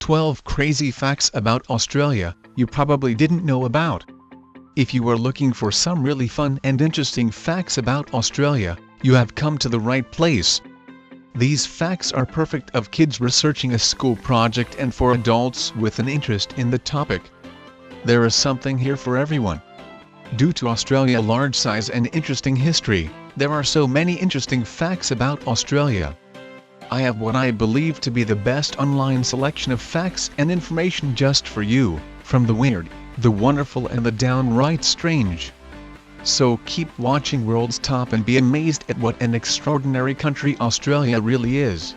12 crazy facts about Australia you probably didn't know about. If you are looking for some really fun and interesting facts about Australia, you have come to the right place. These facts are perfect of kids researching a school project and for adults with an interest in the topic. There is something here for everyone. Due to Australia's large size and interesting history, there are so many interesting facts about Australia. I have what I believe to be the best online selection of facts and information just for you, from the weird, the wonderful and the downright strange. So keep watching World's Top and be amazed at what an extraordinary country Australia really is.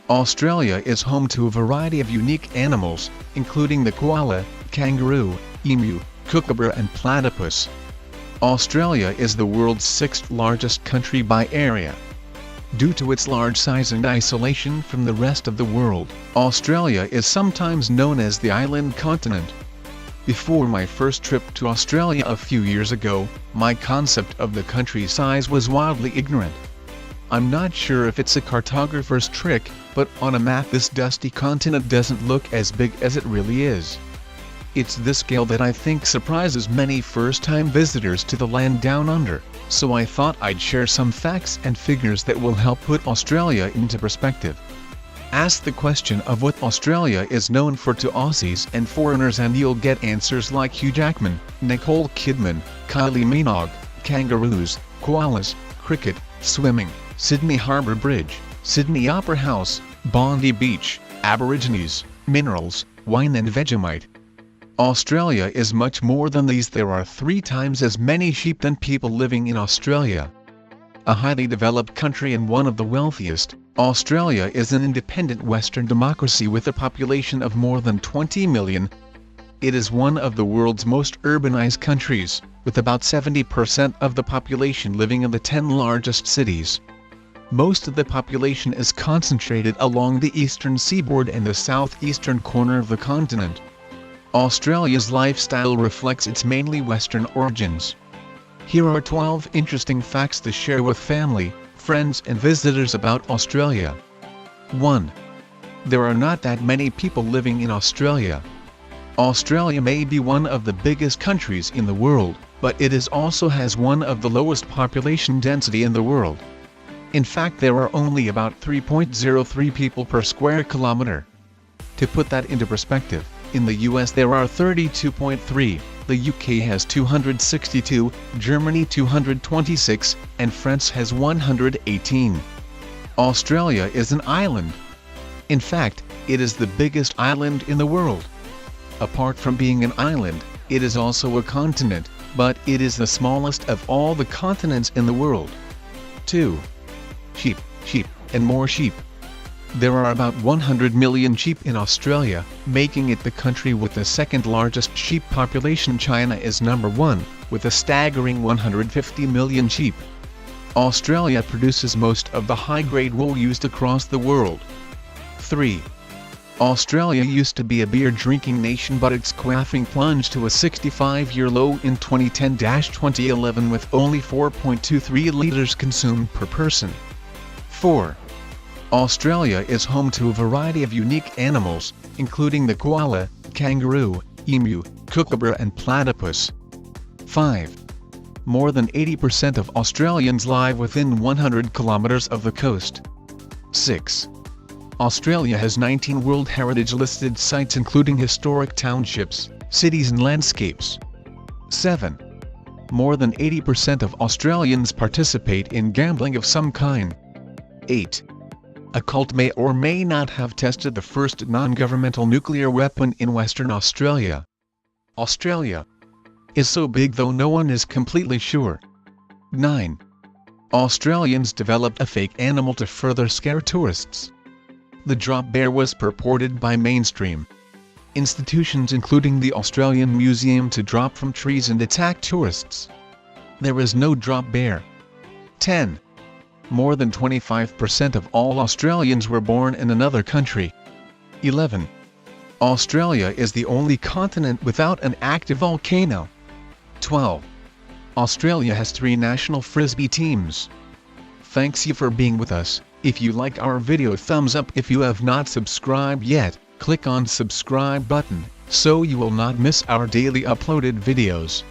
Australia is home to a variety of unique animals, including the koala, kangaroo, emu, kookaburra and platypus. Australia is the world's 6th largest country by area. Due to its large size and isolation from the rest of the world, Australia is sometimes known as the island continent. Before my first trip to Australia a few years ago, my concept of the country's size was wildly ignorant. I'm not sure if it's a cartographer's trick, but on a map this dusty continent doesn't look as big as it really is. It's this scale that I think surprises many first-time visitors to the land down under, so I thought I'd share some facts and figures that will help put Australia into perspective. Ask the question of what Australia is known for to Aussies and foreigners and you'll get answers like Hugh Jackman, Nicole Kidman, Kylie Minogue, kangaroos, koalas, cricket, swimming, Sydney Harbour Bridge, Sydney Opera House, Bondi Beach, Aborigines, minerals, wine and Vegemite. Australia is much more than these. There are 3 times as many sheep than people living in Australia. A highly developed country and one of the wealthiest, Australia is an independent Western democracy with a population of more than 20 million. It is one of the world's most urbanized countries, with about 70% of the population living in the 10 largest cities. Most of the population is concentrated along the eastern seaboard and the southeastern corner of the continent. Australia's lifestyle reflects its mainly Western origins. Here are 12 interesting facts to share with family, friends and visitors about Australia. 1. There are not that many people living in Australia. Australia may be one of the biggest countries in the world, but it also has one of the lowest population density in the world. In fact, there are only about 3.03 people per square kilometer. To put that into perspective, in the US there are 32.3, the UK has 262, Germany 226, and France has 118. Australia is an island. In fact, it is the biggest island in the world. Apart from being an island, it is also a continent, but it is the smallest of all the continents in the world. 2. Sheep, and more sheep. There are about 100 million sheep in Australia, making it the country with the second largest sheep population. China is number 1, with a staggering 150 million sheep. Australia produces most of the high-grade wool used across the world. 3. Australia used to be a beer-drinking nation, but its quaffing plunged to a 65-year low in 2010-2011 with only 4.23 liters consumed per person. 4. Australia is home to a variety of unique animals, including the koala, kangaroo, emu, kookaburra and platypus. 5. More than 80% of Australians live within 100 kilometers of the coast. 6. Australia has 19 World Heritage listed sites including historic townships, cities and landscapes. 7. More than 80% of Australians participate in gambling of some kind. 8. A cult may or may not have tested the first non-governmental nuclear weapon in Western Australia. Australia is so big though no one is completely sure. 9. Australians developed a fake animal to further scare tourists. The drop bear was purported by mainstream institutions including the Australian Museum to drop from trees and attack tourists. There is no drop bear. 10. More than 25% of all Australians were born in another country. 11. Australia is the only continent without an active volcano. 12. Australia has 3 national frisbee teams. Thanks you for being with us. If you like our video, thumbs up. If you have not subscribed yet, click on subscribe button, so you will not miss our daily uploaded videos.